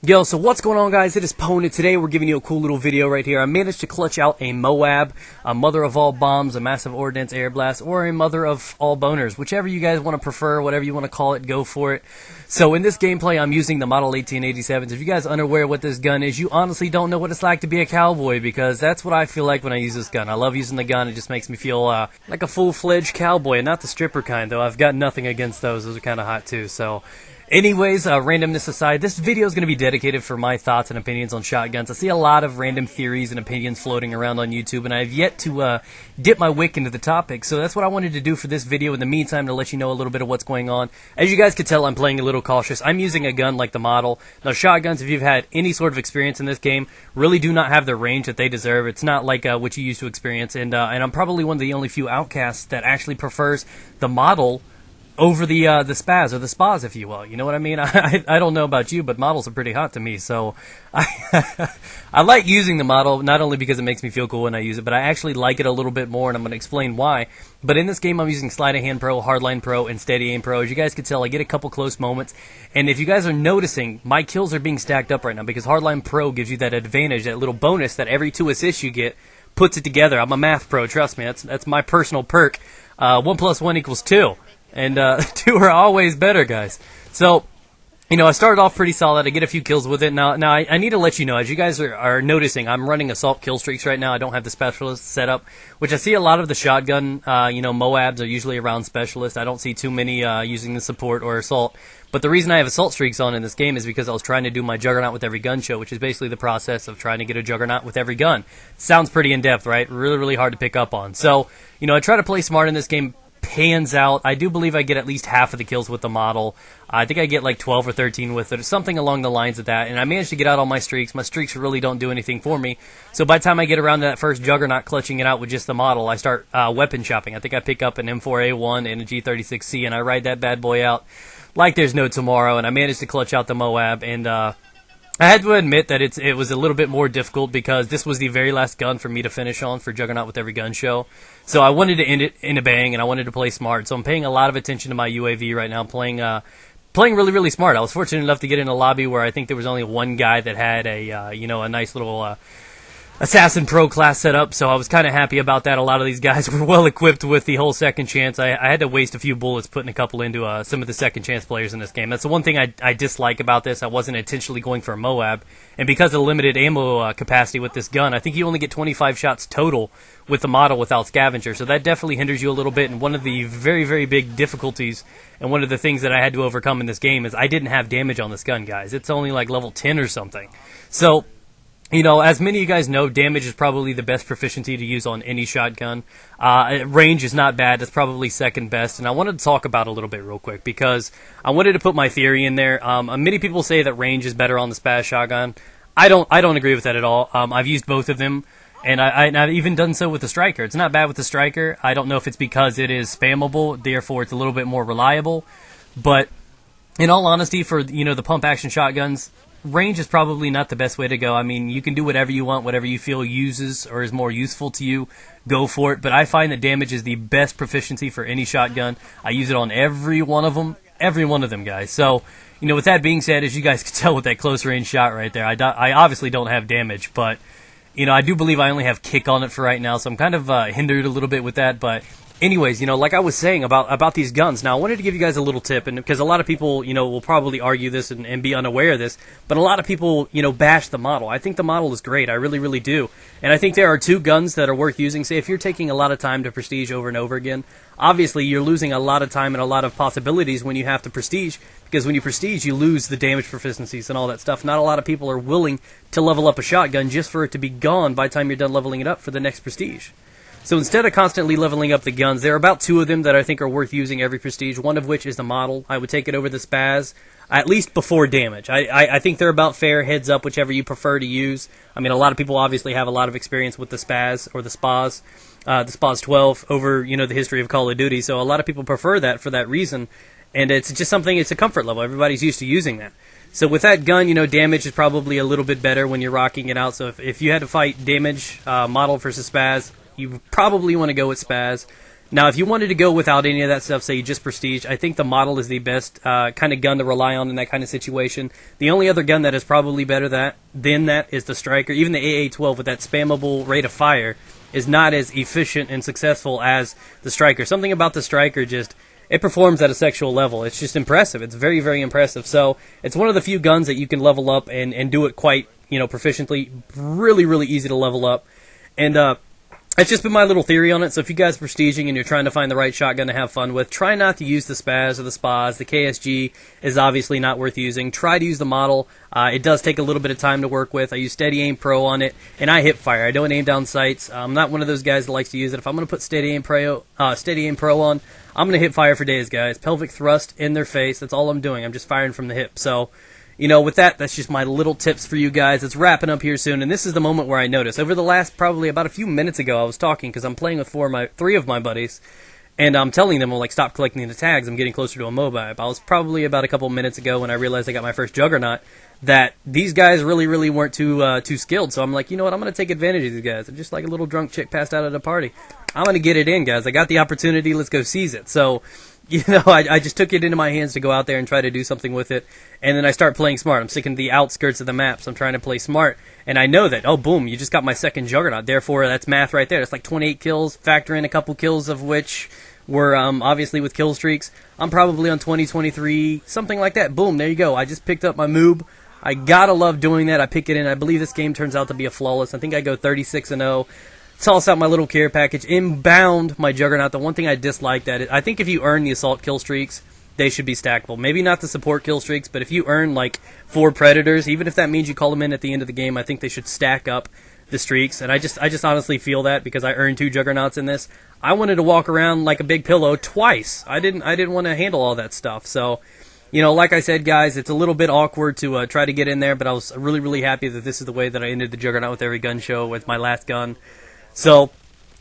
Yo, so what's going on, guys? It is Pona. Today we're giving you a cool little video right here. I managed to clutch out a MOAB, a mother of all bombs, a massive ordnance air blast, or a mother of all boners. Whichever you guys want to prefer, whatever you want to call it, go for it. So in this gameplay, I'm using the Model 1887s. If you guys are unaware what this gun is, you honestly don't know what it's like to be a cowboy, because that's what I feel like when I use this gun. I love using the gun. It just makes me feel like a full-fledged cowboy, and not the stripper kind, though. I've got nothing against those. Those are kind of hot, too. So anyways, randomness aside, this video is going to be dedicated for my thoughts and opinions on shotguns. I see a lot of random theories and opinions floating around on YouTube, and I have yet to dip my wick into the topic, so that's what I wanted to do for this video in the meantime, to let you know a little bit of what's going on. As you guys can tell, I'm playing a little cautious. I'm using a gun like the model. Now, shotguns, if you've had any sort of experience in this game, really do not have the range that they deserve. It's not like what you used to experience, and I'm probably one of the only few outcasts that actually prefers the model over the spaz, or the spas, if you will. You know what I mean? I don't know about you, but models are pretty hot to me, so I like using the model, not only because it makes me feel cool when I use it, but I actually like it a little bit more, and I'm going to explain why. But in this game, I'm using Sleight of Hand Pro, Hardline Pro, and Steady Aim Pro. As you guys can tell, I get a couple close moments, and if you guys are noticing, my kills are being stacked up right now, because Hardline Pro gives you that advantage, that little bonus that every 2 assists you get puts it together. I'm a math pro, trust me. That's my personal perk. 1 + 1 = 2. And 2 are always better, guys. So, you know, I started off pretty solid. I get a few kills with it. Now I need to let you know, as you guys are noticing, I'm running assault kill streaks right now. I don't have the specialist set up, which I see a lot of the shotgun, MOABs are usually around specialist. I don't see too many using the support or assault. But the reason I have assault streaks on in this game is because I was trying to do my Juggernaut with every gun show, which is basically the process of trying to get a Juggernaut with every gun. Sounds pretty in-depth, right? Really, really hard to pick up on. So, you know, I try to play smart in this game. Pans out. I do believe I get at least half of the kills with the model. I think I get like 12 or 13 with it, or something along the lines of that, and I managed to get out all my streaks. My streaks really don't do anything for me, so by the time I get around to that first Juggernaut clutching it out with just the model, I start weapon shopping. I think I pick up an M4A1 and a G36C, and I ride that bad boy out like there's no tomorrow, and I managed to clutch out the MOAB, and I had to admit that it was a little bit more difficult, because this was the very last gun for me to finish on for Juggernaut with every gun show. So I wanted to end it in a bang, and I wanted to play smart. So I'm paying a lot of attention to my UAV right now, playing really, really smart. I was fortunate enough to get in a lobby where I think there was only one guy that had a nice little Assassin Pro class setup, so I was kind of happy about that. A lot of these guys were well equipped with the whole second chance. I had to waste a few bullets putting a couple into some of the second chance players in this game. That's the one thing I dislike about this. I wasn't intentionally going for a MOAB, and because of the limited ammo capacity with this gun, I think you only get 25 shots total with the model without scavenger, so that definitely hinders you a little bit. And one of the very, very big difficulties, and one of the things that I had to overcome in this game, is I didn't have damage on this gun, guys. It's only like level 10 or something. So, you know, as many of you guys know, damage is probably the best proficiency to use on any shotgun. Range is not bad. It's probably second best. And I wanted to talk about it a little bit real quick, because I wanted to put my theory in there. Many people say that range is better on the Spaz shotgun. I don't agree with that at all. I've used both of them, and I've even done so with the Striker. It's not bad with the Striker. I don't know if it's because it is spammable, therefore it's a little bit more reliable. But in all honesty, for the pump action shotguns, range is probably not the best way to go. I mean, you can do whatever you want, whatever you feel uses or is more useful to you, go for it. But I find that damage is the best proficiency for any shotgun. I use it on every one of them, guys. So, with that being said, as you guys can tell with that close range shot right there, I obviously don't have damage, but I do believe I only have kick on it for right now, so I'm kind of hindered a little bit with that. But anyways, like I was saying about these guns, now I wanted to give you guys a little tip, and because a lot of people, will probably argue this and be unaware of this, but a lot of people, bash the model. I think the model is great. I really, really do. And I think there are 2 guns that are worth using. Say, if you're taking a lot of time to prestige over and over again, obviously you're losing a lot of time and a lot of possibilities when you have to prestige, because when you prestige, you lose the damage proficiencies and all that stuff. Not a lot of people are willing to level up a shotgun just for it to be gone by the time you're done leveling it up for the next prestige. So instead of constantly leveling up the guns, there are about 2 of them that I think are worth using every prestige, one of which is the model. I would take it over the Spaz, at least before damage. I think they're about fair, heads up, whichever you prefer to use. I mean, a lot of people obviously have a lot of experience with the Spaz or the Spas, the Spas 12 over, the history of Call of Duty, so a lot of people prefer that for that reason, and it's just something, it's a comfort level. Everybody's used to using that. So with that gun, damage is probably a little bit better when you're rocking it out. So if you had to fight damage, model versus Spaz, you probably want to go with Spaz. Now, if you wanted to go without any of that stuff, say you just prestige, I think the model is the best kind of gun to rely on in that kind of situation. The only other gun that is probably better than that is the striker. Even the AA-12 with that spammable rate of fire is not as efficient and successful as the striker. Something about the striker just, it performs at a sexual level. It's just impressive. It's very, very impressive. So it's one of the few guns that you can level up and do it quite, proficiently. Really, really easy to level up. And that's just been my little theory on it. So if you guys are prestiging and you're trying to find the right shotgun to have fun with, try not to use the SPAS or the SPAs. The KSG is obviously not worth using. Try to use the model. It does take a little bit of time to work with. I use Steady Aim Pro on it, and I hip fire. I don't aim down sights. I'm not one of those guys that likes to use it. If I'm going to put Steady Aim Pro on, I'm going to hip fire for days, guys. Pelvic thrust in their face. That's all I'm doing. I'm just firing from the hip. So, with that, that's just my little tips for you guys. It's wrapping up here soon, and this is the moment where I notice. Over the last probably about a few minutes ago, I was talking because I'm playing with three of my buddies, and I'm telling them, stop collecting the tags. I'm getting closer to a MOAB. I was probably about a couple minutes ago when I realized I got my first Juggernaut that these guys really, really weren't too skilled. So I'm like, you know what? I'm going to take advantage of these guys. I'm just like a little drunk chick passed out at a party. I'm going to get it in, guys. I got the opportunity. Let's go seize it. So, I just took it into my hands to go out there and try to do something with it. And then I start playing smart. I'm sticking to the outskirts of the map, so I'm trying to play smart. And I know that, oh, boom, you just got my second Juggernaut. Therefore, that's math right there. It's like 28 kills. Factor in a couple kills of which were obviously with kill streaks. I'm probably on 20, 23, something like that. Boom, there you go. I just picked up my MOAB. I gotta love doing that. I pick it in. I believe this game turns out to be a flawless. I think I go 36-0. Toss out my little care package. Inbound my Juggernaut. The one thing I dislike I think if you earn the assault kill streaks, they should be stackable. Maybe not the support kill streaks, but if you earn like 4 Predators, even if that means you call them in at the end of the game, I think they should stack up the streaks. And I just honestly feel that because I earned 2 Juggernauts in this. I wanted to walk around like a big pillow twice. I didn't want to handle all that stuff. So, like I said, guys, it's a little bit awkward to try to get in there, but I was really, really happy that this is the way that I ended the Juggernaut with every gun show with my last gun. So,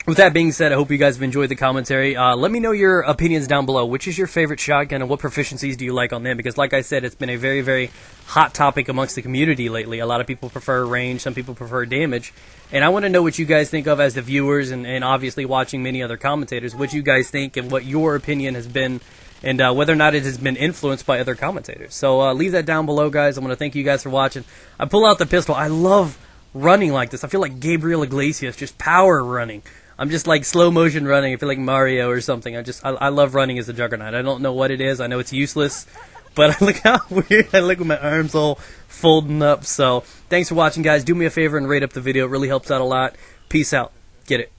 with that being said, I hope you guys have enjoyed the commentary. Let me know your opinions down below. Which is your favorite shotgun and what proficiencies do you like on them? Because like I said, it's been a very, very hot topic amongst the community lately. A lot of people prefer range, some people prefer damage. And I want to know what you guys think of as the viewers and obviously watching many other commentators. What you guys think and what your opinion has been and whether or not it has been influenced by other commentators. So leave that down below, guys. I want to thank you guys for watching. I pull out the pistol. I love running like this. I feel like Gabriel Iglesias, just power running. I'm just like slow motion running. I feel like Mario or something. I love running as a Juggernaut. I don't know what it is. I know it's useless, but look how weird I look with my arms all folding up. So thanks for watching, guys. Do me a favor and rate up the video. It really helps out a lot. Peace out. Get it.